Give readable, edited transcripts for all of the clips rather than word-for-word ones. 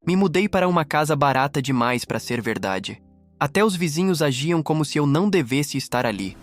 Me mudei para uma casa barata demais para ser verdade. Até os vizinhos agiam como se eu não devesse estar ali.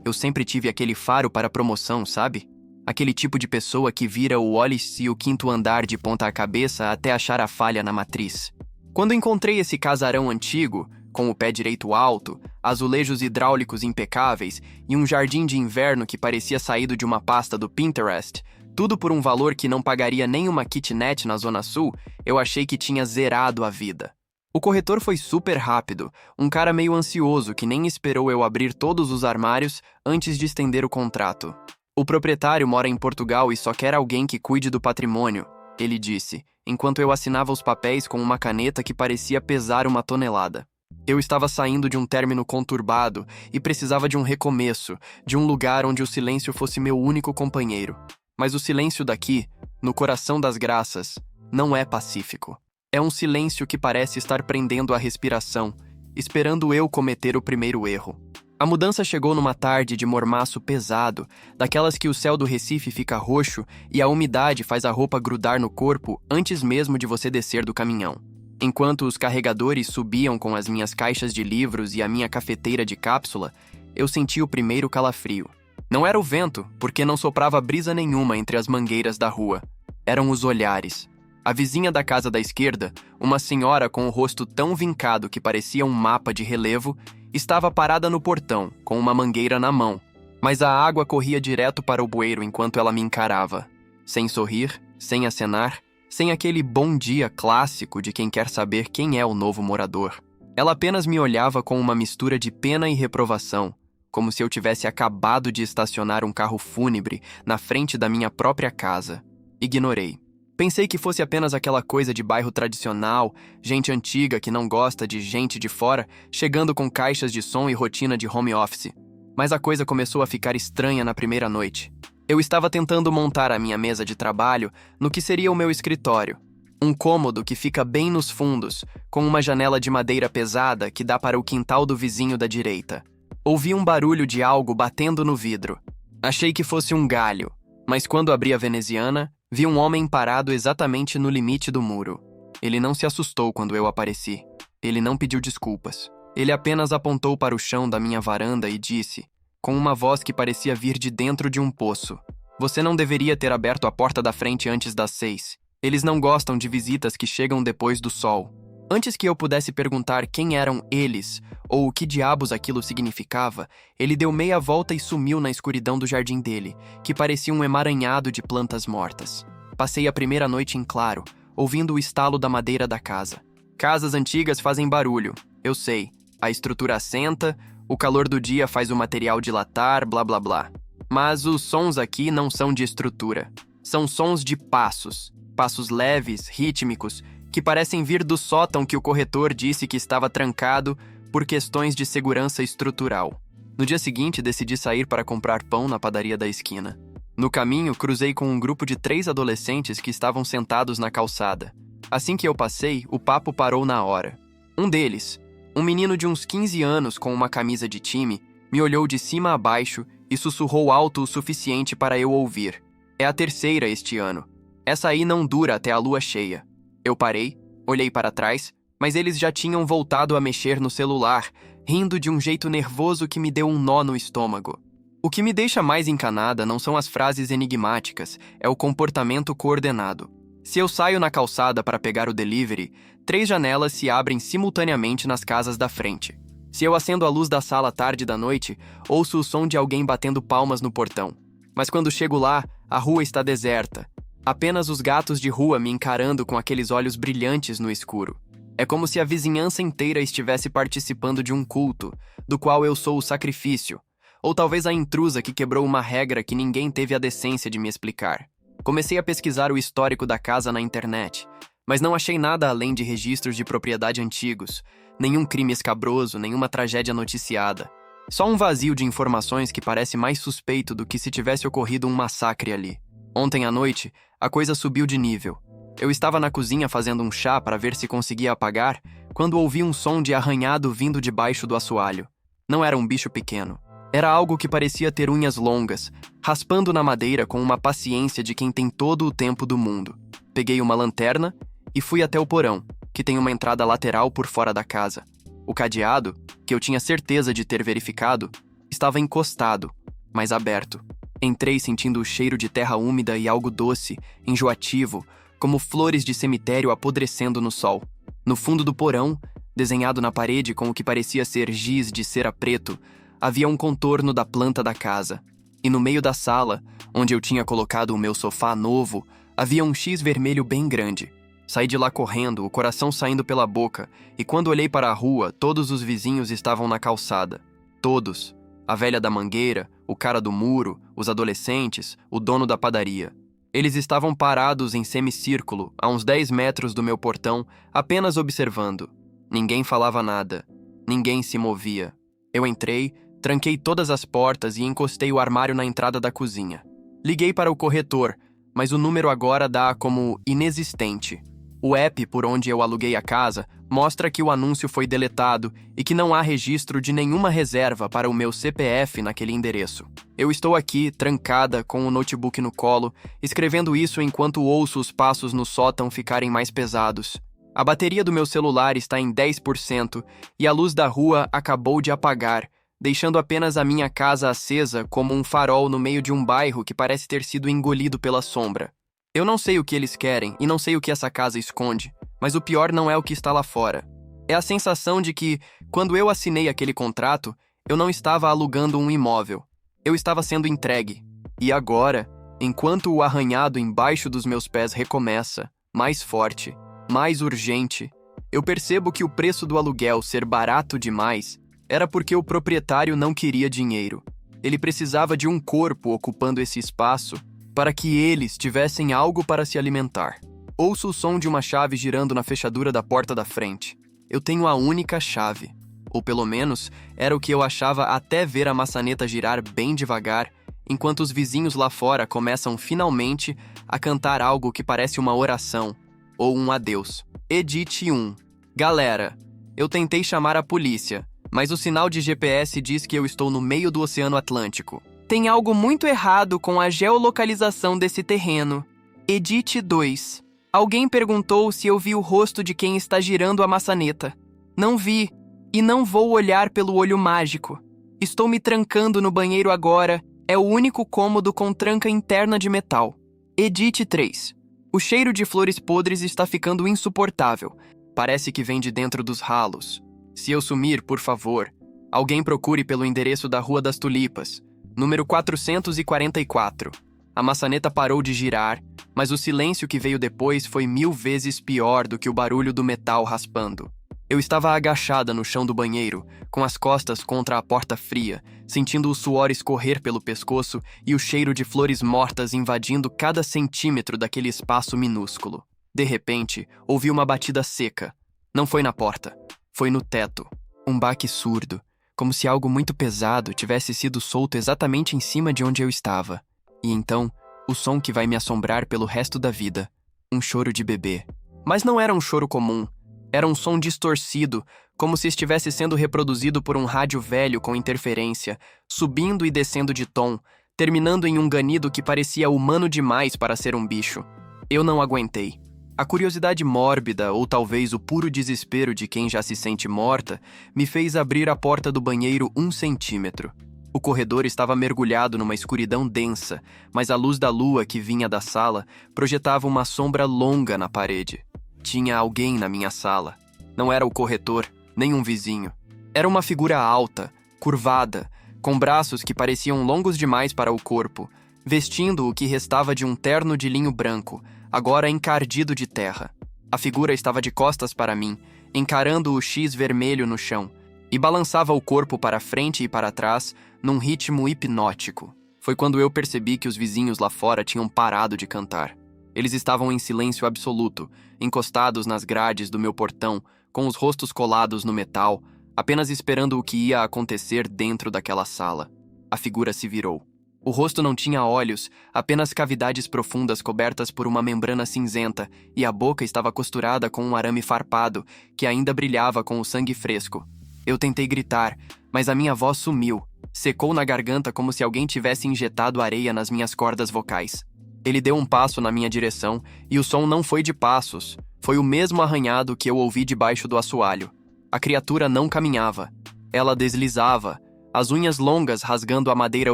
Eu sempre tive aquele faro para promoção, sabe? Aquele tipo de pessoa que vira o Wallace e o quinto andar de ponta a cabeça até achar a falha na matriz. Quando encontrei esse casarão antigo, com o pé direito alto, azulejos hidráulicos impecáveis e um jardim de inverno que parecia saído de uma pasta do Pinterest, tudo por um valor que não pagaria nem uma kitnet na Zona Sul, eu achei que tinha zerado a vida. O corretor foi super rápido, um cara meio ansioso que nem esperou eu abrir todos os armários antes de estender o contrato. O proprietário mora em Portugal e só quer alguém que cuide do patrimônio, ele disse, enquanto eu assinava os papéis com uma caneta que parecia pesar uma tonelada. Eu estava saindo de um término conturbado e precisava de um recomeço, de um lugar onde o silêncio fosse meu único companheiro. Mas o silêncio daqui, no coração das graças, não é pacífico. É um silêncio que parece estar prendendo a respiração, esperando eu cometer o primeiro erro. A mudança chegou numa tarde de mormaço pesado, daquelas que o céu do Recife fica roxo e a umidade faz a roupa grudar no corpo antes mesmo de você descer do caminhão. Enquanto os carregadores subiam com as minhas caixas de livros e a minha cafeteira de cápsula, eu senti o primeiro calafrio. Não era o vento, porque não soprava brisa nenhuma entre as mangueiras da rua. Eram os olhares. A vizinha da casa da esquerda, uma senhora com o rosto tão vincado que parecia um mapa de relevo, estava parada no portão, com uma mangueira na mão, mas a água corria direto para o bueiro enquanto ela me encarava. Sem sorrir, sem acenar, sem aquele bom dia clássico de quem quer saber quem é o novo morador. Ela apenas me olhava com uma mistura de pena e reprovação, como se eu tivesse acabado de estacionar um carro fúnebre na frente da minha própria casa. Ignorei. Pensei que fosse apenas aquela coisa de bairro tradicional, gente antiga que não gosta de gente de fora, chegando com caixas de som e rotina de home office. Mas a coisa começou a ficar estranha na primeira noite. Eu estava tentando montar a minha mesa de trabalho no que seria o meu escritório. Um cômodo que fica bem nos fundos, com uma janela de madeira pesada que dá para o quintal do vizinho da direita. Ouvi um barulho de algo batendo no vidro. Achei que fosse um galho, mas quando abri a veneziana, vi um homem parado exatamente no limite do muro. Ele não se assustou quando eu apareci. Ele não pediu desculpas. Ele apenas apontou para o chão da minha varanda e disse, com uma voz que parecia vir de dentro de um poço: "Você não deveria ter aberto a porta da frente antes das 6. Eles não gostam de visitas que chegam depois do sol." Antes que eu pudesse perguntar quem eram eles, ou o que diabos aquilo significava, ele deu meia volta e sumiu na escuridão do jardim dele, que parecia um emaranhado de plantas mortas. Passei a primeira noite em claro, ouvindo o estalo da madeira da casa. Casas antigas fazem barulho, eu sei. A estrutura assenta, o calor do dia faz o material dilatar, blá blá blá. Mas os sons aqui não são de estrutura. São sons de passos. Passos leves, rítmicos, que parecem vir do sótão que o corretor disse que estava trancado por questões de segurança estrutural. No dia seguinte, decidi sair para comprar pão na padaria da esquina. No caminho, cruzei com um grupo de 3 adolescentes que estavam sentados na calçada. Assim que eu passei, o papo parou na hora. Um deles, um menino de uns 15 anos com uma camisa de time, me olhou de cima a baixo e sussurrou alto o suficiente para eu ouvir. "É a terceira este ano. Essa aí não dura até a lua cheia." Eu parei, olhei para trás, mas eles já tinham voltado a mexer no celular, rindo de um jeito nervoso que me deu um nó no estômago. O que me deixa mais encanada não são as frases enigmáticas, é o comportamento coordenado. Se eu saio na calçada para pegar o delivery, 3 janelas se abrem simultaneamente nas casas da frente. Se eu acendo a luz da sala tarde da noite, ouço o som de alguém batendo palmas no portão. Mas quando chego lá, a rua está deserta. Apenas os gatos de rua me encarando com aqueles olhos brilhantes no escuro. É como se a vizinhança inteira estivesse participando de um culto, do qual eu sou o sacrifício, ou talvez a intrusa que quebrou uma regra que ninguém teve a decência de me explicar. Comecei a pesquisar o histórico da casa na internet, mas não achei nada além de registros de propriedade antigos, nenhum crime escabroso, nenhuma tragédia noticiada. Só um vazio de informações que parece mais suspeito do que se tivesse ocorrido um massacre ali. Ontem à noite, a coisa subiu de nível. Eu estava na cozinha fazendo um chá para ver se conseguia apagar, quando ouvi um som de arranhado vindo debaixo do assoalho. Não era um bicho pequeno. Era algo que parecia ter unhas longas, raspando na madeira com uma paciência de quem tem todo o tempo do mundo. Peguei uma lanterna e fui até o porão, que tem uma entrada lateral por fora da casa. O cadeado, que eu tinha certeza de ter verificado, estava encostado, mas aberto. Entrei sentindo o cheiro de terra úmida e algo doce, enjoativo, como flores de cemitério apodrecendo no sol. No fundo do porão, desenhado na parede com o que parecia ser giz de cera preto, havia um contorno da planta da casa. E no meio da sala, onde eu tinha colocado o meu sofá novo, havia um X vermelho bem grande. Saí de lá correndo, o coração saindo pela boca, e quando olhei para a rua, todos os vizinhos estavam na calçada. Todos. A velha da mangueira, o cara do muro, os adolescentes, o dono da padaria. Eles estavam parados em semicírculo, a uns 10 metros do meu portão, apenas observando. Ninguém falava nada. Ninguém se movia. Eu entrei, tranquei todas as portas e encostei o armário na entrada da cozinha. Liguei para o corretor, mas o número agora dá como inexistente. O app por onde eu aluguei a casa mostra que o anúncio foi deletado e que não há registro de nenhuma reserva para o meu CPF naquele endereço. Eu estou aqui, trancada, com o notebook no colo, escrevendo isso enquanto ouço os passos no sótão ficarem mais pesados. A bateria do meu celular está em 10% e a luz da rua acabou de apagar, deixando apenas a minha casa acesa como um farol no meio de um bairro que parece ter sido engolido pela sombra. Eu não sei o que eles querem e não sei o que essa casa esconde, mas o pior não é o que está lá fora. É a sensação de que, quando eu assinei aquele contrato, eu não estava alugando um imóvel. Eu estava sendo entregue. E agora, enquanto o arranhado embaixo dos meus pés recomeça, mais forte, mais urgente, eu percebo que o preço do aluguel ser barato demais era porque o proprietário não queria dinheiro. Ele precisava de um corpo ocupando esse espaço para que eles tivessem algo para se alimentar. Ouço o som de uma chave girando na fechadura da porta da frente. Eu tenho a única chave. Ou pelo menos, era o que eu achava até ver a maçaneta girar bem devagar, enquanto os vizinhos lá fora começam finalmente a cantar algo que parece uma oração, ou um adeus. Edit 1. Galera, eu tentei chamar a polícia, mas o sinal de GPS diz que eu estou no meio do Oceano Atlântico. Tem algo muito errado com a geolocalização desse terreno. Edit 2. Alguém perguntou se eu vi o rosto de quem está girando a maçaneta. Não vi, e não vou olhar pelo olho mágico. Estou me trancando no banheiro agora, é o único cômodo com tranca interna de metal. Edit 3. O cheiro de flores podres está ficando insuportável. Parece que vem de dentro dos ralos. Se eu sumir, por favor, alguém procure pelo endereço da Rua das Tulipas, número 444. A maçaneta parou de girar, mas o silêncio que veio depois foi 1000 vezes pior do que o barulho do metal raspando. Eu estava agachada no chão do banheiro, com as costas contra a porta fria, sentindo o suor escorrer pelo pescoço e o cheiro de flores mortas invadindo cada centímetro daquele espaço minúsculo. De repente, ouvi uma batida seca. Não foi na porta, foi no teto. Um baque surdo, como se algo muito pesado tivesse sido solto exatamente em cima de onde eu estava. E então, o som que vai me assombrar pelo resto da vida. Um choro de bebê. Mas não era um choro comum. Era um som distorcido, como se estivesse sendo reproduzido por um rádio velho com interferência, subindo e descendo de tom, terminando em um ganido que parecia humano demais para ser um bicho. Eu não aguentei. A curiosidade mórbida, ou talvez o puro desespero de quem já se sente morta, me fez abrir a porta do banheiro 1 centímetro. O corredor estava mergulhado numa escuridão densa, mas a luz da lua que vinha da sala projetava uma sombra longa na parede. Tinha alguém na minha sala. Não era o corretor, nem um vizinho. Era uma figura alta, curvada, com braços que pareciam longos demais para o corpo, vestindo o que restava de um terno de linho branco, agora encardido de terra. A figura estava de costas para mim, encarando o X vermelho no chão, e balançava o corpo para frente e para trás num ritmo hipnótico. Foi quando eu percebi que os vizinhos lá fora tinham parado de cantar. Eles estavam em silêncio absoluto, encostados nas grades do meu portão, com os rostos colados no metal, apenas esperando o que ia acontecer dentro daquela sala. A figura se virou. O rosto não tinha olhos, apenas cavidades profundas cobertas por uma membrana cinzenta, e a boca estava costurada com um arame farpado, que ainda brilhava com o sangue fresco. Eu tentei gritar, mas a minha voz sumiu, Secou na garganta como se alguém tivesse injetado areia nas minhas cordas vocais. Ele deu um passo na minha direção e o som não foi de passos. Foi o mesmo arranhado que eu ouvi debaixo do assoalho. A criatura não caminhava. Ela deslizava, as unhas longas rasgando a madeira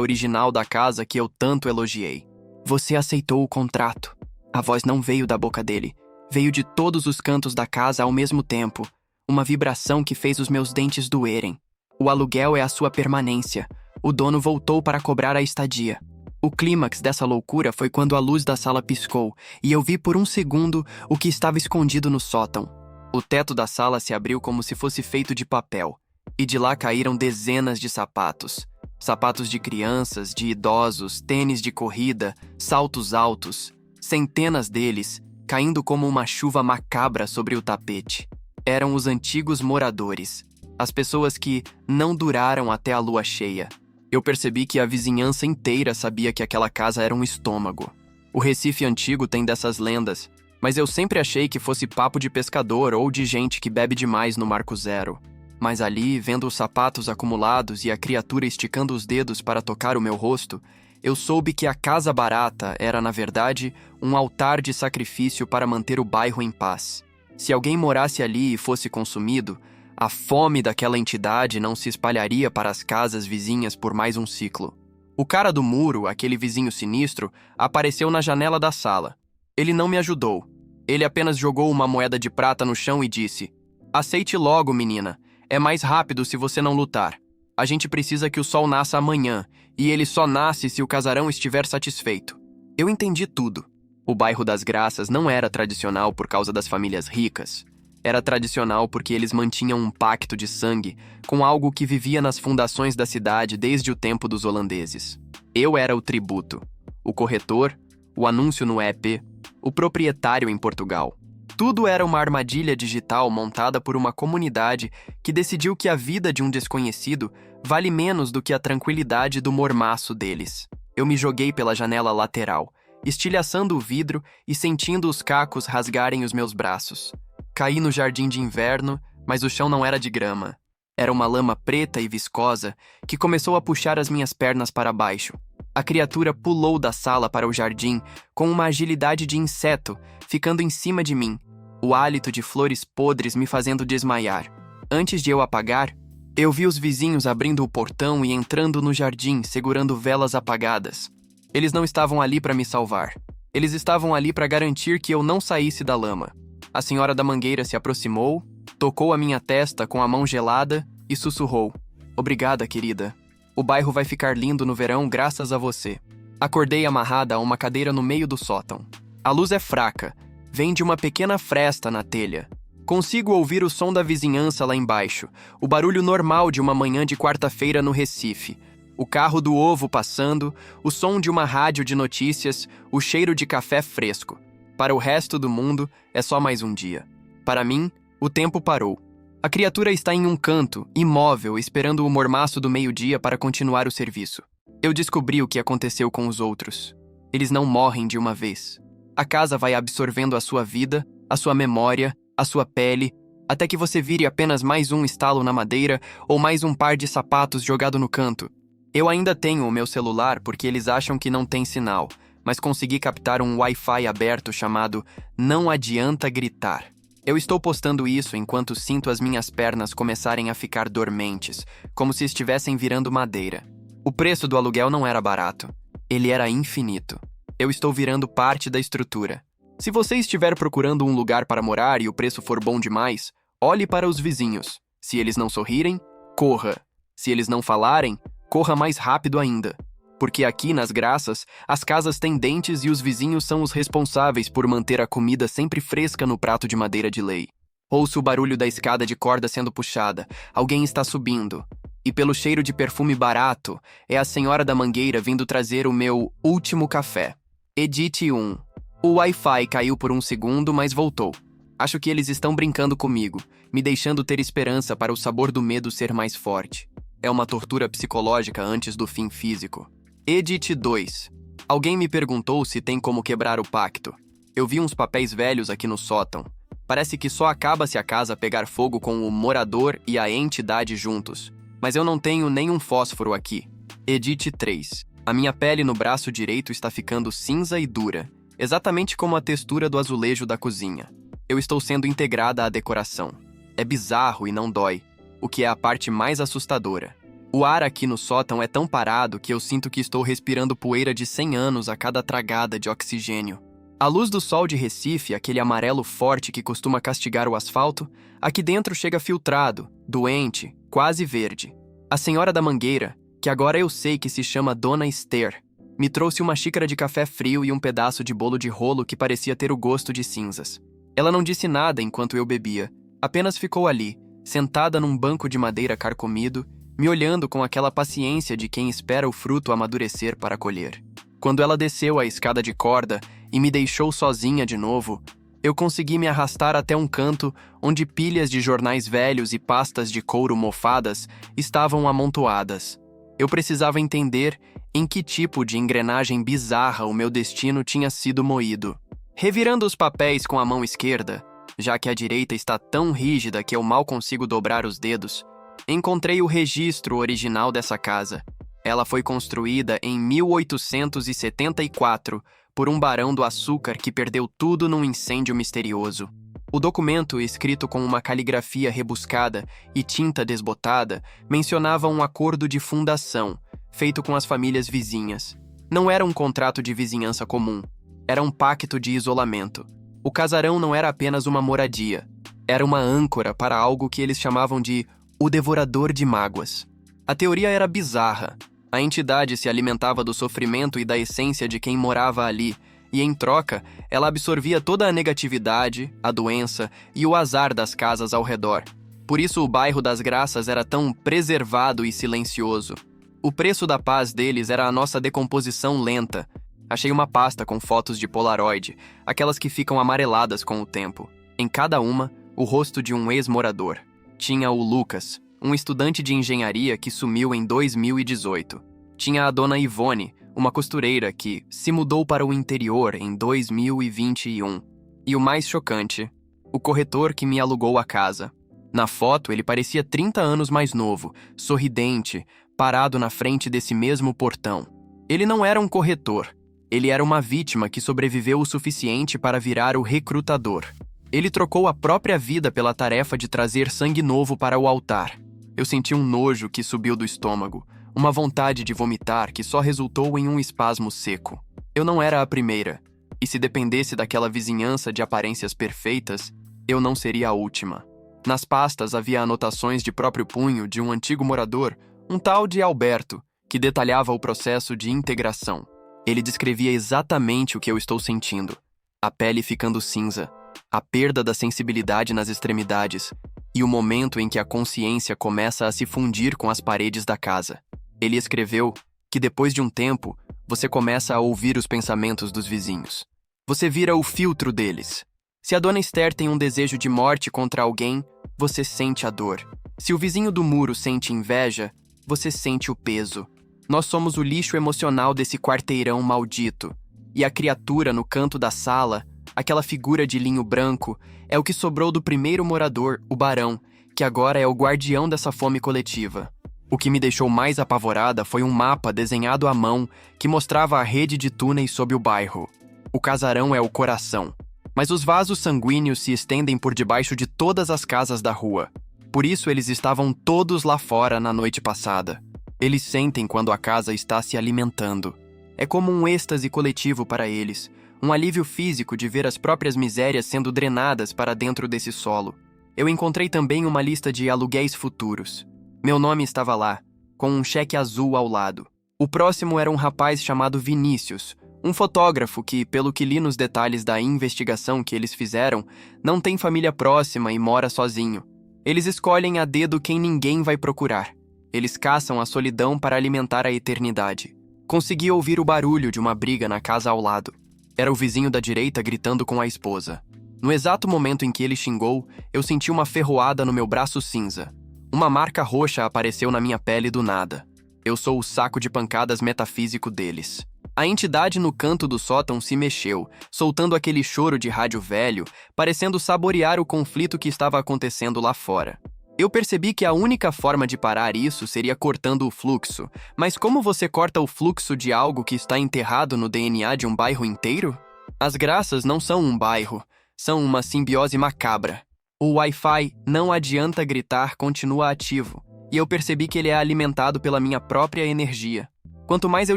original da casa que eu tanto elogiei. Você aceitou o contrato. A voz não veio da boca dele. Veio de todos os cantos da casa ao mesmo tempo. Uma vibração que fez os meus dentes doerem. O aluguel é a sua permanência. O dono voltou para cobrar a estadia. O clímax dessa loucura foi quando a luz da sala piscou e eu vi por um segundo o que estava escondido no sótão. O teto da sala se abriu como se fosse feito de papel, e de lá caíram dezenas de sapatos. Sapatos de crianças, de idosos, tênis de corrida, saltos altos. Centenas deles, caindo como uma chuva macabra sobre o tapete. Eram os antigos moradores, as pessoas que não duraram até a lua cheia. Eu percebi que a vizinhança inteira sabia que aquela casa era um estômago. O Recife antigo tem dessas lendas, mas eu sempre achei que fosse papo de pescador ou de gente que bebe demais no Marco Zero. Mas ali, vendo os sapatos acumulados e a criatura esticando os dedos para tocar o meu rosto, eu soube que a Casa Barata era, na verdade, um altar de sacrifício para manter o bairro em paz. Se alguém morasse ali e fosse consumido, a fome daquela entidade não se espalharia para as casas vizinhas por mais um ciclo. O cara do muro, aquele vizinho sinistro, apareceu na janela da sala. Ele não me ajudou. Ele apenas jogou uma moeda de prata no chão e disse: "Aceite logo, menina. É mais rápido se você não lutar. A gente precisa que o sol nasça amanhã, e ele só nasce se o casarão estiver satisfeito." Eu entendi tudo. O bairro das Graças não era tradicional por causa das famílias ricas. Era tradicional porque eles mantinham um pacto de sangue com algo que vivia nas fundações da cidade desde o tempo dos holandeses. Eu era o tributo, o corretor, o anúncio no EP, o proprietário em Portugal. Tudo era uma armadilha digital montada por uma comunidade que decidiu que a vida de um desconhecido vale menos do que a tranquilidade do mormaço deles. Eu me joguei pela janela lateral, estilhaçando o vidro e sentindo os cacos rasgarem os meus braços. Caí no jardim de inverno, mas o chão não era de grama. Era uma lama preta e viscosa que começou a puxar as minhas pernas para baixo. A criatura pulou da sala para o jardim com uma agilidade de inseto, ficando em cima de mim, o hálito de flores podres me fazendo desmaiar. Antes de eu apagar, eu vi os vizinhos abrindo o portão e entrando no jardim, segurando velas apagadas. Eles não estavam ali para me salvar. Eles estavam ali para garantir que eu não saísse da lama. A senhora da mangueira se aproximou, tocou a minha testa com a mão gelada e sussurrou: "Obrigada, querida. O bairro vai ficar lindo no verão graças a você." Acordei amarrada a uma cadeira no meio do sótão. A luz é fraca, vem de uma pequena fresta na telha. Consigo ouvir o som da vizinhança lá embaixo, o barulho normal de uma manhã de quarta-feira no Recife. O carro do ovo passando, o som de uma rádio de notícias, o cheiro de café fresco. Para o resto do mundo, é só mais um dia. Para mim, o tempo parou. A criatura está em um canto, imóvel, esperando o mormaço do meio-dia para continuar o serviço. Eu descobri o que aconteceu com os outros. Eles não morrem de uma vez. A casa vai absorvendo a sua vida, a sua memória, a sua pele, até que você vire apenas mais um estalo na madeira ou mais um par de sapatos jogado no canto. Eu ainda tenho o meu celular porque eles acham que não tem sinal, mas consegui captar um Wi-Fi aberto chamado "Não Adianta Gritar". Eu estou postando isso enquanto sinto as minhas pernas começarem a ficar dormentes, como se estivessem virando madeira. O preço do aluguel não era barato. Ele era infinito. Eu estou virando parte da estrutura. Se você estiver procurando um lugar para morar e o preço for bom demais, olhe para os vizinhos. Se eles não sorrirem, corra. Se eles não falarem, corra mais rápido ainda. Porque aqui, nas Graças, as casas têm dentes e os vizinhos são os responsáveis por manter a comida sempre fresca no prato de madeira de lei. Ouço o barulho da escada de corda sendo puxada. Alguém está subindo. E pelo cheiro de perfume barato, é a senhora da mangueira vindo trazer o meu último café. Edite 1. O Wi-Fi caiu por um segundo, mas voltou. Acho que eles estão brincando comigo, me deixando ter esperança para o sabor do medo ser mais forte. É uma tortura psicológica antes do fim físico. Edit 2. Alguém me perguntou se tem como quebrar o pacto. Eu vi uns papéis velhos aqui no sótão. Parece que só acaba se a casa pegar fogo com o morador e a entidade juntos. Mas eu não tenho nenhum fósforo aqui. Edite 3. A minha pele no braço direito está ficando cinza e dura, exatamente como a textura do azulejo da cozinha. Eu estou sendo integrada à decoração. É bizarro e não dói, o que é a parte mais assustadora. O ar aqui no sótão é tão parado que eu sinto que estou respirando poeira de 100 anos a cada tragada de oxigênio. A luz do sol de Recife, aquele amarelo forte que costuma castigar o asfalto, aqui dentro chega filtrado, doente, quase verde. A senhora da mangueira, que agora eu sei que se chama Dona Esther, me trouxe uma xícara de café frio e um pedaço de bolo de rolo que parecia ter o gosto de cinzas. Ela não disse nada enquanto eu bebia, apenas ficou ali, sentada num banco de madeira carcomido, me olhando com aquela paciência de quem espera o fruto amadurecer para colher. Quando ela desceu a escada de corda e me deixou sozinha de novo, eu consegui me arrastar até um canto onde pilhas de jornais velhos e pastas de couro mofadas estavam amontoadas. Eu precisava entender em que tipo de engrenagem bizarra o meu destino tinha sido moído. Revirando os papéis com a mão esquerda, já que a direita está tão rígida que eu mal consigo dobrar os dedos, encontrei o registro original dessa casa. Ela foi construída em 1874 por um barão do açúcar que perdeu tudo num incêndio misterioso. O documento, escrito com uma caligrafia rebuscada e tinta desbotada, mencionava um acordo de fundação, feito com as famílias vizinhas. Não era um contrato de vizinhança comum, era um pacto de isolamento. O casarão não era apenas uma moradia, era uma âncora para algo que eles chamavam de o devorador de mágoas. A teoria era bizarra. A entidade se alimentava do sofrimento e da essência de quem morava ali, e em troca, ela absorvia toda a negatividade, a doença e o azar das casas ao redor. Por isso o bairro das Graças era tão preservado e silencioso. O preço da paz deles era a nossa decomposição lenta. Achei uma pasta com fotos de Polaroid, aquelas que ficam amareladas com o tempo. Em cada uma, o rosto de um ex-morador. Tinha o Lucas, um estudante de engenharia que sumiu em 2018. Tinha a dona Ivone, uma costureira que se mudou para o interior em 2021. E o mais chocante, o corretor que me alugou a casa. Na foto, ele parecia 30 anos mais novo, sorridente, parado na frente desse mesmo portão. Ele não era um corretor. Ele era uma vítima que sobreviveu o suficiente para virar o recrutador. Ele trocou a própria vida pela tarefa de trazer sangue novo para o altar. Eu senti um nojo que subiu do estômago, uma vontade de vomitar que só resultou em um espasmo seco. Eu não era a primeira, e se dependesse daquela vizinhança de aparências perfeitas, eu não seria a última. Nas pastas havia anotações de próprio punho de um antigo morador, um tal de Alberto, que detalhava o processo de integração. Ele descrevia exatamente o que eu estou sentindo. A pele ficando cinza, a perda da sensibilidade nas extremidades e o momento em que a consciência começa a se fundir com as paredes da casa. Ele escreveu que depois de um tempo, você começa a ouvir os pensamentos dos vizinhos. Você vira o filtro deles. Se a dona Esther tem um desejo de morte contra alguém, você sente a dor. Se o vizinho do muro sente inveja, você sente o peso. Nós somos o lixo emocional desse quarteirão maldito. E a criatura no canto da sala, aquela figura de linho branco, é o que sobrou do primeiro morador, o barão, que agora é o guardião dessa fome coletiva. O que me deixou mais apavorada foi um mapa desenhado à mão que mostrava a rede de túneis sob o bairro. O casarão é o coração, mas os vasos sanguíneos se estendem por debaixo de todas as casas da rua. Por isso eles estavam todos lá fora na noite passada. Eles sentem quando a casa está se alimentando. É como um êxtase coletivo para eles, um alívio físico de ver as próprias misérias sendo drenadas para dentro desse solo. Eu encontrei também uma lista de aluguéis futuros. Meu nome estava lá, com um cheque azul ao lado. O próximo era um rapaz chamado Vinícius, um fotógrafo que, pelo que li nos detalhes da investigação que eles fizeram, não tem família próxima e mora sozinho. Eles escolhem a dedo quem ninguém vai procurar. Eles caçam a solidão para alimentar a eternidade. Consegui ouvir o barulho de uma briga na casa ao lado. Era o vizinho da direita gritando com a esposa. No exato momento em que ele xingou, eu senti uma ferroada no meu braço cinza. Uma marca roxa apareceu na minha pele do nada. Eu sou o saco de pancadas metafísico deles. A entidade no canto do sótão se mexeu, soltando aquele choro de rádio velho, parecendo saborear o conflito que estava acontecendo lá fora. Eu percebi que a única forma de parar isso seria cortando o fluxo. Mas como você corta o fluxo de algo que está enterrado no DNA de um bairro inteiro? As graças não são um bairro, são uma simbiose macabra. O Wi-Fi, não adianta gritar, continua ativo. E eu percebi que ele é alimentado pela minha própria energia. Quanto mais eu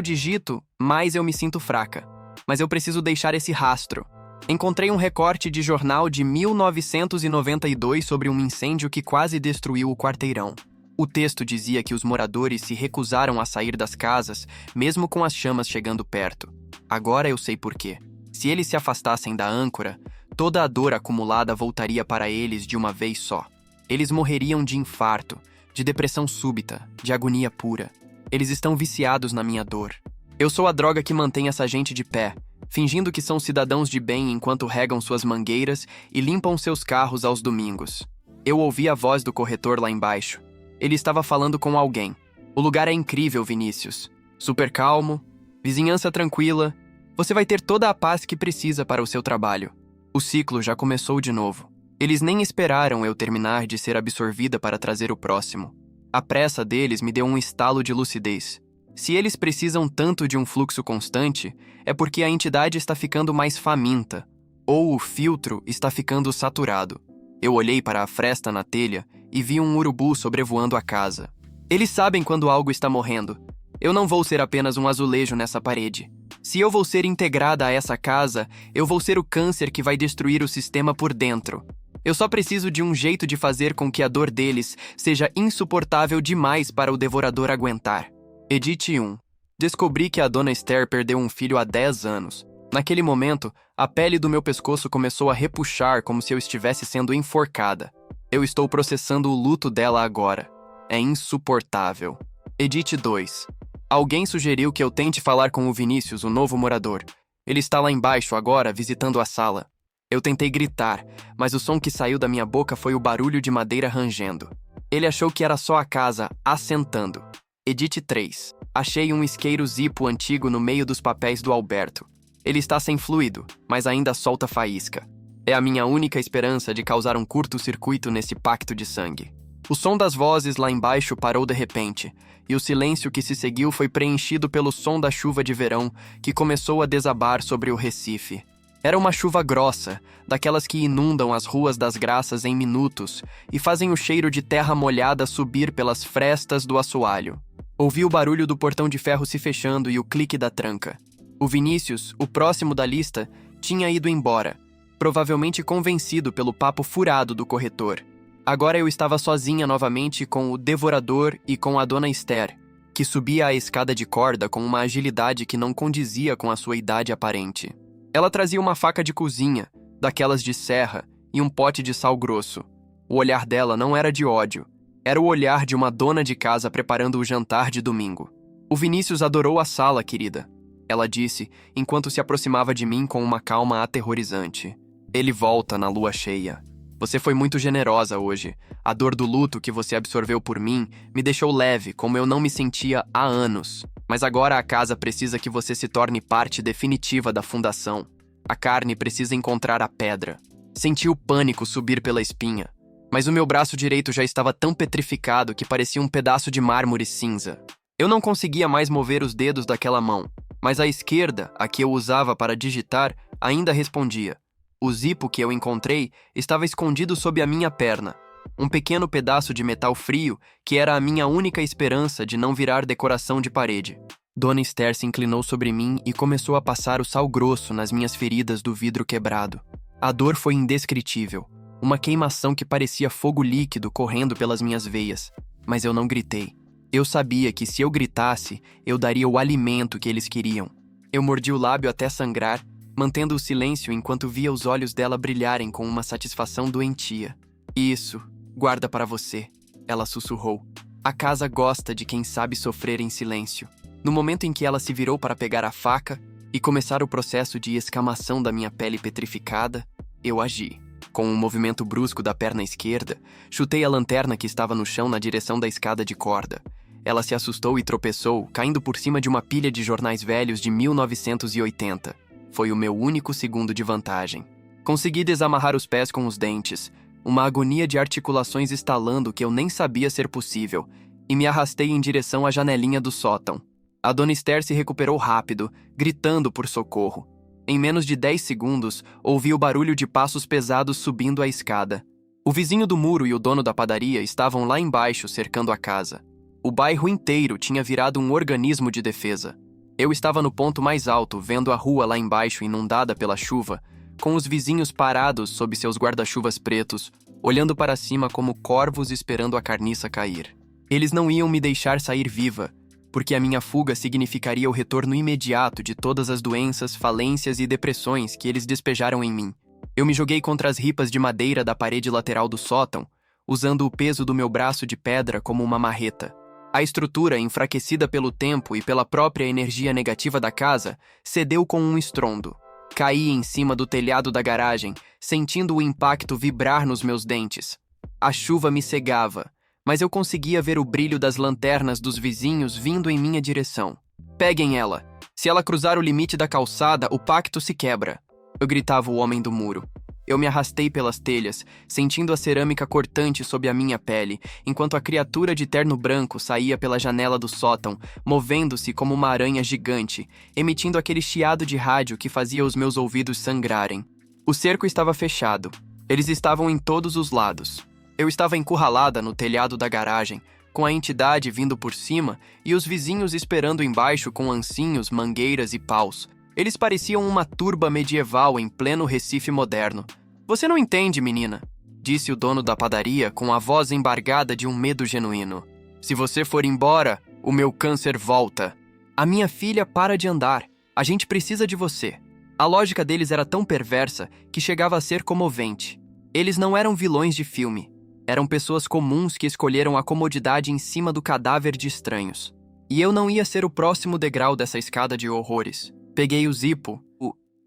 digito, mais eu me sinto fraca. Mas eu preciso deixar esse rastro. Encontrei um recorte de jornal de 1992 sobre um incêndio que quase destruiu o quarteirão. O texto dizia que os moradores se recusaram a sair das casas, mesmo com as chamas chegando perto. Agora eu sei por quê. Se eles se afastassem da âncora, toda a dor acumulada voltaria para eles de uma vez só. Eles morreriam de infarto, de depressão súbita, de agonia pura. Eles estão viciados na minha dor. Eu sou a droga que mantém essa gente de pé, fingindo que são cidadãos de bem enquanto regam suas mangueiras e limpam seus carros aos domingos. Eu ouvi a voz do corretor lá embaixo. Ele estava falando com alguém. O lugar é incrível, Vinícius. Super calmo, vizinhança tranquila. Você vai ter toda a paz que precisa para o seu trabalho. O ciclo já começou de novo. Eles nem esperaram eu terminar de ser absorvida para trazer o próximo. A pressa deles me deu um estalo de lucidez. Se eles precisam tanto de um fluxo constante, é porque a entidade está ficando mais faminta, ou o filtro está ficando saturado. Eu olhei para a fresta na telha e vi um urubu sobrevoando a casa. Eles sabem quando algo está morrendo. Eu não vou ser apenas um azulejo nessa parede. Se eu vou ser integrada a essa casa, eu vou ser o câncer que vai destruir o sistema por dentro. Eu só preciso de um jeito de fazer com que a dor deles seja insuportável demais para o devorador aguentar. Edit 1. Descobri que a dona Esther perdeu um filho há 10 anos. Naquele momento, a pele do meu pescoço começou a repuxar como se eu estivesse sendo enforcada. Eu estou processando o luto dela agora. É insuportável. Edit 2. Alguém sugeriu que eu tente falar com o Vinícius, o novo morador. Ele está lá embaixo agora, visitando a sala. Eu tentei gritar, mas o som que saiu da minha boca foi o barulho de madeira rangendo. Ele achou que era só a casa assentando. Edit 3. Achei um isqueiro Zippo antigo no meio dos papéis do Alberto. Ele está sem fluido, mas ainda solta faísca. É a minha única esperança de causar um curto-circuito nesse pacto de sangue. O som das vozes lá embaixo parou de repente, e o silêncio que se seguiu foi preenchido pelo som da chuva de verão que começou a desabar sobre o Recife. Era uma chuva grossa, daquelas que inundam as ruas das Graças em minutos e fazem o cheiro de terra molhada subir pelas frestas do assoalho. Ouvi o barulho do portão de ferro se fechando e o clique da tranca. O Vinícius, o próximo da lista, tinha ido embora, provavelmente convencido pelo papo furado do corretor. Agora eu estava sozinha novamente com o devorador e com a dona Esther, que subia a escada de corda com uma agilidade que não condizia com a sua idade aparente. Ela trazia uma faca de cozinha, daquelas de serra, e um pote de sal grosso. O olhar dela não era de ódio. Era o olhar de uma dona de casa preparando o jantar de domingo. O Vinícius adorou a sala, querida, ela disse, enquanto se aproximava de mim com uma calma aterrorizante. Ele volta na lua cheia. Você foi muito generosa hoje. A dor do luto que você absorveu por mim me deixou leve, como eu não me sentia há anos. Mas agora a casa precisa que você se torne parte definitiva da fundação. A carne precisa encontrar a pedra. Senti o pânico subir pela espinha. Mas o meu braço direito já estava tão petrificado que parecia um pedaço de mármore cinza. Eu não conseguia mais mover os dedos daquela mão, mas a esquerda, a que eu usava para digitar, ainda respondia. O Zippo que eu encontrei estava escondido sob a minha perna. Um pequeno pedaço de metal frio que era a minha única esperança de não virar decoração de parede. Dona Esther se inclinou sobre mim e começou a passar o sal grosso nas minhas feridas do vidro quebrado. A dor foi indescritível. Uma queimação que parecia fogo líquido correndo pelas minhas veias. Mas eu não gritei. Eu sabia que se eu gritasse, eu daria o alimento que eles queriam. Eu mordi o lábio até sangrar, mantendo o silêncio enquanto via os olhos dela brilharem com uma satisfação doentia. Isso, guarda para você, ela sussurrou. A casa gosta de quem sabe sofrer em silêncio. No momento em que ela se virou para pegar a faca e começar o processo de escamação da minha pele petrificada, eu agi. Com um movimento brusco da perna esquerda, chutei a lanterna que estava no chão na direção da escada de corda. Ela se assustou e tropeçou, caindo por cima de uma pilha de jornais velhos de 1980. Foi o meu único segundo de vantagem. Consegui desamarrar os pés com os dentes, uma agonia de articulações estalando que eu nem sabia ser possível, e me arrastei em direção à janelinha do sótão. A Dona Esther se recuperou rápido, gritando por socorro. Em menos de 10 segundos, ouvi o barulho de passos pesados subindo a escada. O vizinho do muro e o dono da padaria estavam lá embaixo cercando a casa. O bairro inteiro tinha virado um organismo de defesa. Eu estava no ponto mais alto, vendo a rua lá embaixo inundada pela chuva, com os vizinhos parados sob seus guarda-chuvas pretos, olhando para cima como corvos esperando a carniça cair. Eles não iam me deixar sair viva, porque a minha fuga significaria o retorno imediato de todas as doenças, falências e depressões que eles despejaram em mim. Eu me joguei contra as ripas de madeira da parede lateral do sótão, usando o peso do meu braço de pedra como uma marreta. A estrutura, enfraquecida pelo tempo e pela própria energia negativa da casa, cedeu com um estrondo. Caí em cima do telhado da garagem, sentindo o impacto vibrar nos meus dentes. A chuva me cegava, mas eu conseguia ver o brilho das lanternas dos vizinhos vindo em minha direção. Peguem ela! Se ela cruzar o limite da calçada, o pacto se quebra! Eu gritava o homem do muro. Eu me arrastei pelas telhas, sentindo a cerâmica cortante sob a minha pele, enquanto a criatura de terno branco saía pela janela do sótão, movendo-se como uma aranha gigante, emitindo aquele chiado de rádio que fazia os meus ouvidos sangrarem. O cerco estava fechado. Eles estavam em todos os lados. Eu estava encurralada no telhado da garagem, com a entidade vindo por cima e os vizinhos esperando embaixo com ancinhos, mangueiras e paus. Eles pareciam uma turba medieval em pleno Recife moderno. Você não entende, menina, disse o dono da padaria com a voz embargada de um medo genuíno. Se você for embora, o meu câncer volta. A minha filha para de andar. A gente precisa de você. A lógica deles era tão perversa que chegava a ser comovente. Eles não eram vilões de filme. Eram pessoas comuns que escolheram a comodidade em cima do cadáver de estranhos. E eu não ia ser o próximo degrau dessa escada de horrores. Peguei o Zippo.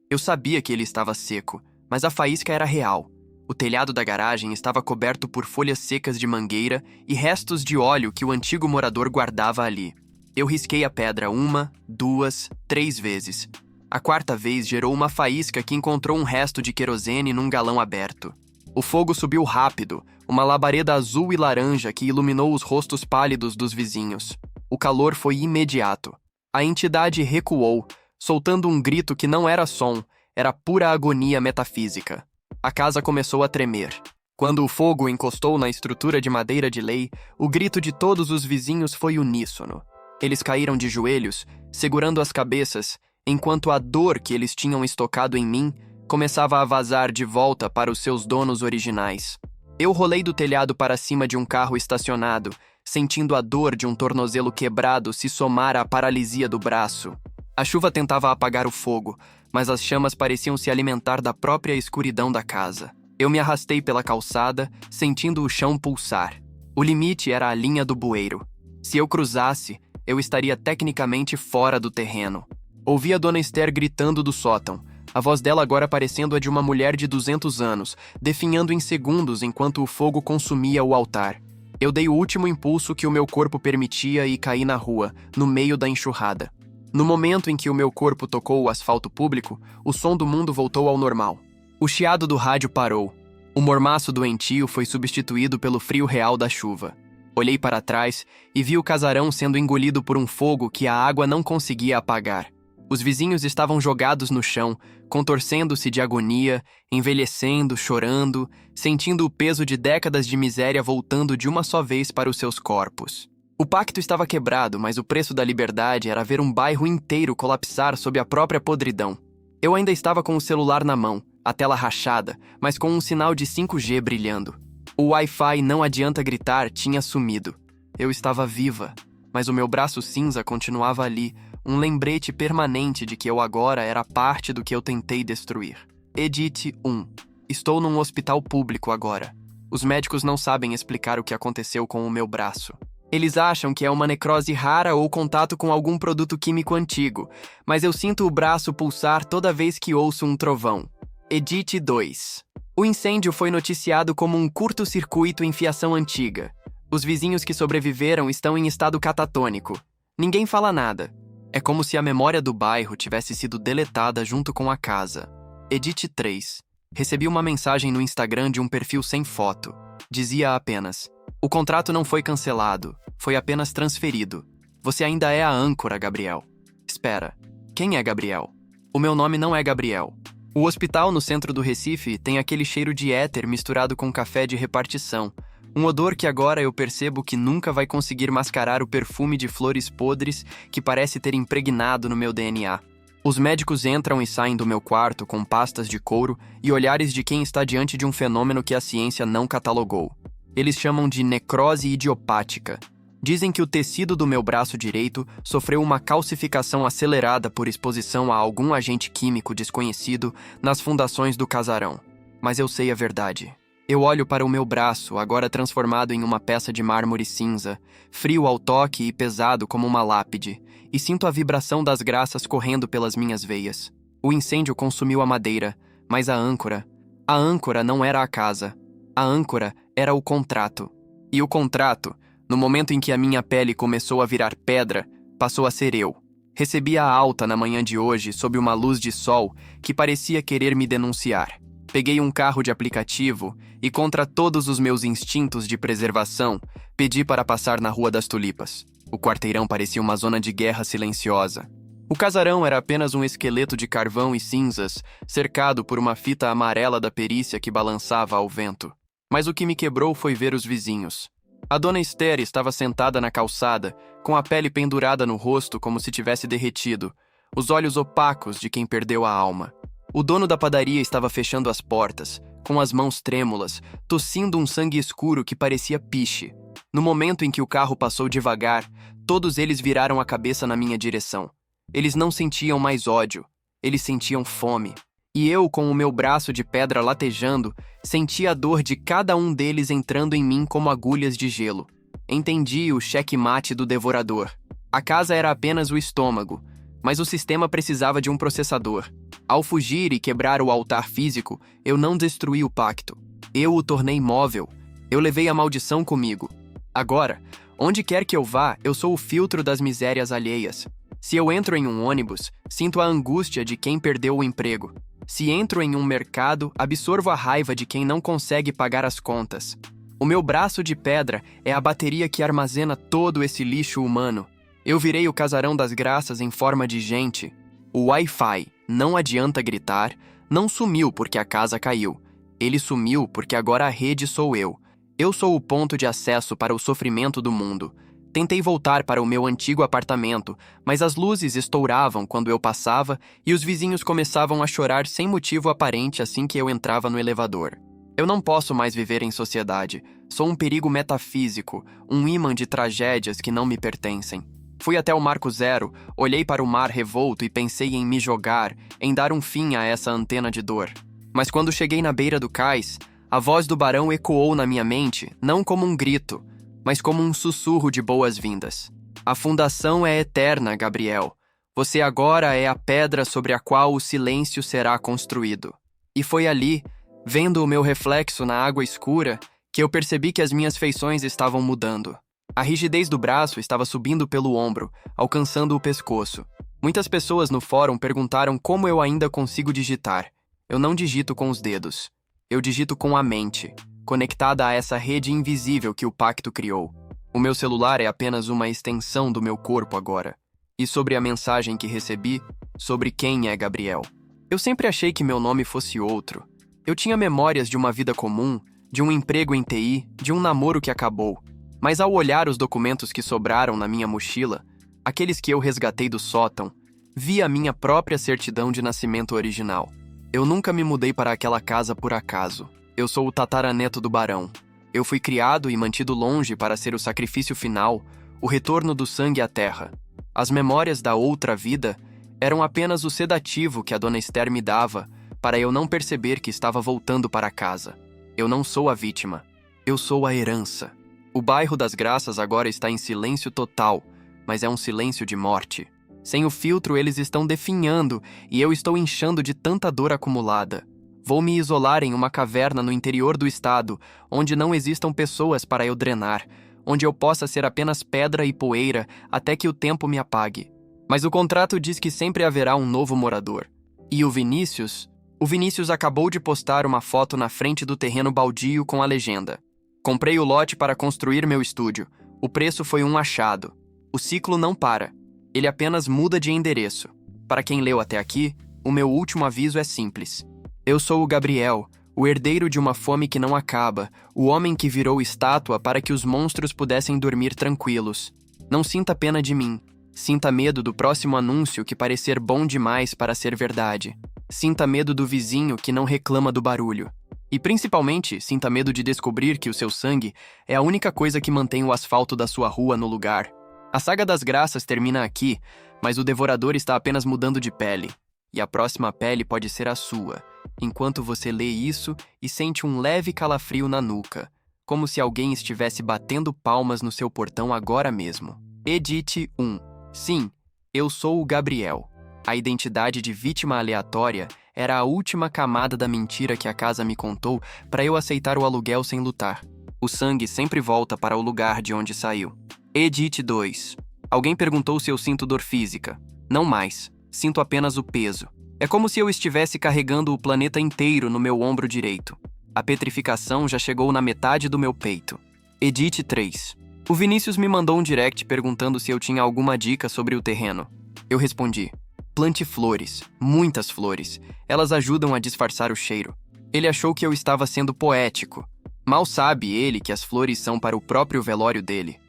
Eu sabia que ele estava seco, mas a faísca era real. O telhado da garagem estava coberto por folhas secas de mangueira e restos de óleo que o antigo morador guardava ali. Eu risquei a pedra 1, 2, 3 vezes. A quarta vez gerou uma faísca que encontrou um resto de querosene num galão aberto. O fogo subiu rápido, uma labareda azul e laranja que iluminou os rostos pálidos dos vizinhos. O calor foi imediato. A entidade recuou, soltando um grito que não era som, era pura agonia metafísica. A casa começou a tremer. Quando o fogo encostou na estrutura de madeira de lei, o grito de todos os vizinhos foi uníssono. Eles caíram de joelhos, segurando as cabeças, enquanto a dor que eles tinham estocado em mim começava a vazar de volta para os seus donos originais. Eu rolei do telhado para cima de um carro estacionado, sentindo a dor de um tornozelo quebrado se somar à paralisia do braço. A chuva tentava apagar o fogo, mas as chamas pareciam se alimentar da própria escuridão da casa. Eu me arrastei pela calçada, sentindo o chão pulsar. O limite era a linha do bueiro. Se eu cruzasse, eu estaria tecnicamente fora do terreno. Ouvi a Dona Esther gritando do sótão, a voz dela agora parecendo a de uma mulher de 200 anos, definhando em segundos enquanto o fogo consumia o altar. Eu dei o último impulso que o meu corpo permitia e caí na rua, no meio da enxurrada. No momento em que o meu corpo tocou o asfalto público, o som do mundo voltou ao normal. O chiado do rádio parou. O mormaço doentio foi substituído pelo frio real da chuva. Olhei para trás e vi o casarão sendo engolido por um fogo que a água não conseguia apagar. Os vizinhos estavam jogados no chão, contorcendo-se de agonia, envelhecendo, chorando, sentindo o peso de décadas de miséria voltando de uma só vez para os seus corpos. O pacto estava quebrado, mas o preço da liberdade era ver um bairro inteiro colapsar sob a própria podridão. Eu ainda estava com o celular na mão, a tela rachada, mas com um sinal de 5G brilhando. O Wi-Fi, não adianta gritar, tinha sumido. Eu estava viva, mas o meu braço cinza continuava ali, um lembrete permanente de que eu agora era parte do que eu tentei destruir. Edit 1. Estou num hospital público agora. Os médicos não sabem explicar o que aconteceu com o meu braço. Eles acham que é uma necrose rara ou contato com algum produto químico antigo, mas eu sinto o braço pulsar toda vez que ouço um trovão. Edit 2. O incêndio foi noticiado como um curto-circuito em fiação antiga. Os vizinhos que sobreviveram estão em estado catatônico. Ninguém fala nada. É como se a memória do bairro tivesse sido deletada junto com a casa. Edit 3. Recebi uma mensagem no Instagram de um perfil sem foto. Dizia apenas: "O contrato não foi cancelado, foi apenas transferido. Você ainda é a âncora, Gabriel." Espera, quem é Gabriel? O meu nome não é Gabriel. O hospital no centro do Recife tem aquele cheiro de éter misturado com café de repartição. Um odor que agora eu percebo que nunca vai conseguir mascarar o perfume de flores podres que parece ter impregnado no meu DNA. Os médicos entram e saem do meu quarto com pastas de couro e olhares de quem está diante de um fenômeno que a ciência não catalogou. Eles chamam de necrose idiopática. Dizem que o tecido do meu braço direito sofreu uma calcificação acelerada por exposição a algum agente químico desconhecido nas fundações do casarão. Mas eu sei a verdade. Eu olho para o meu braço, agora transformado em uma peça de mármore cinza, frio ao toque e pesado como uma lápide, e sinto a vibração das graças correndo pelas minhas veias. O incêndio consumiu a madeira, mas a âncora não era a casa. A âncora era o contrato. E o contrato, no momento em que a minha pele começou a virar pedra, passou a ser eu. Recebi a alta na manhã de hoje sob uma luz de sol que parecia querer me denunciar. Peguei um carro de aplicativo e, contra todos os meus instintos de preservação, pedi para passar na Rua das Tulipas. O quarteirão parecia uma zona de guerra silenciosa. O casarão era apenas um esqueleto de carvão e cinzas, cercado por uma fita amarela da perícia que balançava ao vento. Mas o que me quebrou foi ver os vizinhos. A dona Esther estava sentada na calçada, com a pele pendurada no rosto como se tivesse derretido, os olhos opacos de quem perdeu a alma. O dono da padaria estava fechando as portas, com as mãos trêmulas, tossindo um sangue escuro que parecia piche. No momento em que o carro passou devagar, todos eles viraram a cabeça na minha direção. Eles não sentiam mais ódio, eles sentiam fome. E eu, com o meu braço de pedra latejando, sentia a dor de cada um deles entrando em mim como agulhas de gelo. Entendi o checkmate do devorador. A casa era apenas o estômago, mas o sistema precisava de um processador. Ao fugir e quebrar o altar físico, eu não destruí o pacto. Eu o tornei móvel. Eu levei a maldição comigo. Agora, onde quer que eu vá, eu sou o filtro das misérias alheias. Se eu entro em um ônibus, sinto a angústia de quem perdeu o emprego. Se entro em um mercado, absorvo a raiva de quem não consegue pagar as contas. O meu braço de pedra é a bateria que armazena todo esse lixo humano. Eu virei o casarão das graças em forma de gente. O Wi-Fi, não adianta gritar, não sumiu porque a casa caiu. Ele sumiu porque agora a rede sou eu. Eu sou o ponto de acesso para o sofrimento do mundo. Tentei voltar para o meu antigo apartamento, mas as luzes estouravam quando eu passava e os vizinhos começavam a chorar sem motivo aparente assim que eu entrava no elevador. Eu não posso mais viver em sociedade. Sou um perigo metafísico, um ímã de tragédias que não me pertencem. Fui até o Marco Zero, olhei para o mar revolto e pensei em me jogar, em dar um fim a essa antena de dor. Mas quando cheguei na beira do cais, a voz do barão ecoou na minha mente, não como um grito, mas como um sussurro de boas-vindas. A fundação é eterna, Gabriel. Você agora é a pedra sobre a qual o silêncio será construído. E foi ali, vendo o meu reflexo na água escura, que eu percebi que as minhas feições estavam mudando. A rigidez do braço estava subindo pelo ombro, alcançando o pescoço. Muitas pessoas no fórum perguntaram como eu ainda consigo digitar. Eu não digito com os dedos. Eu digito com a mente, conectada a essa rede invisível que o pacto criou. O meu celular é apenas uma extensão do meu corpo agora. E sobre a mensagem que recebi, sobre quem é Gabriel. Eu sempre achei que meu nome fosse outro. Eu tinha memórias de uma vida comum, de um emprego em TI, de um namoro que acabou. Mas ao olhar os documentos que sobraram na minha mochila, aqueles que eu resgatei do sótão, vi a minha própria certidão de nascimento original. Eu nunca me mudei para aquela casa por acaso. Eu sou o tataraneto do barão. Eu fui criado e mantido longe para ser o sacrifício final, o retorno do sangue à terra. As memórias da outra vida eram apenas o sedativo que a dona Esther me dava para eu não perceber que estava voltando para casa. Eu não sou a vítima. Eu sou a herança. O bairro das Graças agora está em silêncio total, mas é um silêncio de morte. Sem o filtro, eles estão definhando e eu estou inchando de tanta dor acumulada. Vou me isolar em uma caverna no interior do estado, onde não existam pessoas para eu drenar, onde eu possa ser apenas pedra e poeira até que o tempo me apague. Mas o contrato diz que sempre haverá um novo morador. E o Vinícius O Vinícius acabou de postar uma foto na frente do terreno baldio com a legenda: comprei o lote para construir meu estúdio. O preço foi um achado. O ciclo não para. Ele apenas muda de endereço. Para quem leu até aqui, o meu último aviso é simples. Eu sou o Gabriel, o herdeiro de uma fome que não acaba, o homem que virou estátua para que os monstros pudessem dormir tranquilos. Não sinta pena de mim. Sinta medo do próximo anúncio que parecer bom demais para ser verdade. Sinta medo do vizinho que não reclama do barulho. E principalmente, sinta medo de descobrir que o seu sangue é a única coisa que mantém o asfalto da sua rua no lugar. A saga das graças termina aqui, mas o devorador está apenas mudando de pele. E a próxima pele pode ser a sua, enquanto você lê isso e sente um leve calafrio na nuca, como se alguém estivesse batendo palmas no seu portão agora mesmo. Edite 1. Sim, eu sou o Gabriel. A identidade de vítima aleatória era a última camada da mentira que a casa me contou para eu aceitar o aluguel sem lutar. O sangue sempre volta para o lugar de onde saiu. Edite 2. Alguém perguntou se eu sinto dor física. Não mais. Sinto apenas o peso. É como se eu estivesse carregando o planeta inteiro no meu ombro direito. A petrificação já chegou na metade do meu peito. Edite 3. O Vinícius me mandou um direct perguntando se eu tinha alguma dica sobre o terreno. Eu respondi: plante flores, muitas flores. Elas ajudam a disfarçar o cheiro. Ele achou que eu estava sendo poético. Mal sabe ele que as flores são para o próprio velório dele.